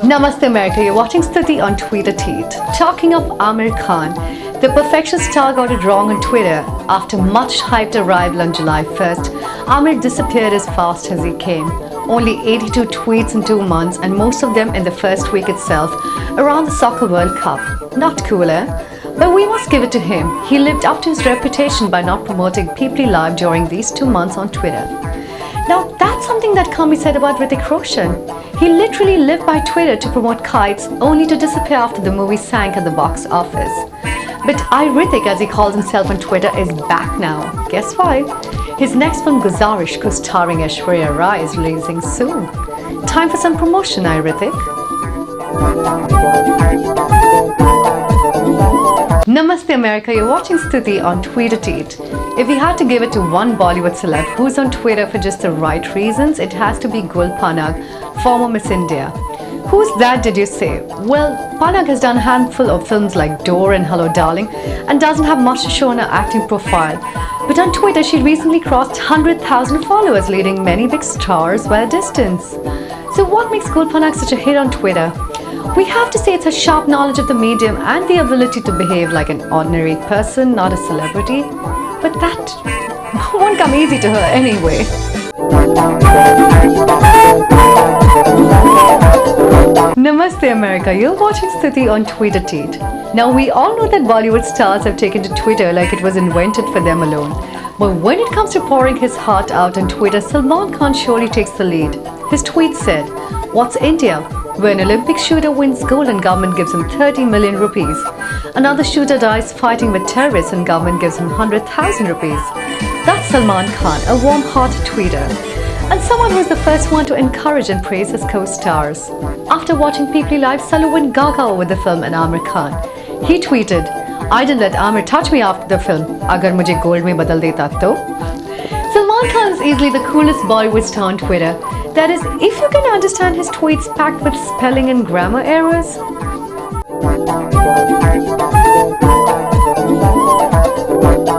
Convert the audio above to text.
Namaste America, you're watching Stuti on Twitter Teat. Talking of Amir Khan, the perfection star got it wrong on Twitter. After much hyped arrival on July 1st, Amir disappeared as fast as he came. Only 82 tweets in 2 months, and most of them in the first week itself, around the Soccer World Cup. Not cool, eh? But we must give it to him. He lived up to his reputation by not promoting People Live during these 2 months on Twitter. Now, that's something that can't be said about Hrithik Roshan. He literally lived by Twitter to promote Kites, only to disappear after the movie sank at the box office. But Hrithik, as he calls himself on Twitter, is back now. Guess why? His next film, Guzarish, co-starring Aishwarya Rai, is releasing soon. Time for some promotion, Hrithik. Namaste America, you're watching Stuti on Twitter Teat. If we had to give it to one Bollywood celeb who's on Twitter for just the right reasons, it has to be Gul Panag, former Miss India. Who's that, did you say? Well, Panag has done a handful of films like Door and Hello Darling and doesn't have much to show on her acting profile. But on Twitter, she recently crossed 100,000 followers, leading many big stars by a distance. So what makes Gul Panag such a hit on Twitter? We have to say it's her sharp knowledge of the medium and the ability to behave like an ordinary person, not a celebrity. But that won't come easy to her anyway. Namaste America, you're watching Stuti on Twitter Teat. Now we all know that Bollywood stars have taken to Twitter like it was invented for them alone. But when it comes to pouring his heart out on Twitter, Salman Khan surely takes the lead. His tweet said, "What's India? When Olympic shooter wins gold and government gives him 30 million rupees. Another shooter dies fighting with terrorists and government gives him 100,000 rupees. That's Salman Khan, a warm-hearted tweeter. And someone who was the first one to encourage and praise his co-stars. After watching People Live, Salu went gaga over the film and Amir Khan. He tweeted, "I didn't let Amir touch me after the film. Agar mujhe gold mein badal deta to." Salman Khan is easily the coolest Bollywood star on Twitter. That is, if you can understand his tweets packed with spelling and grammar errors.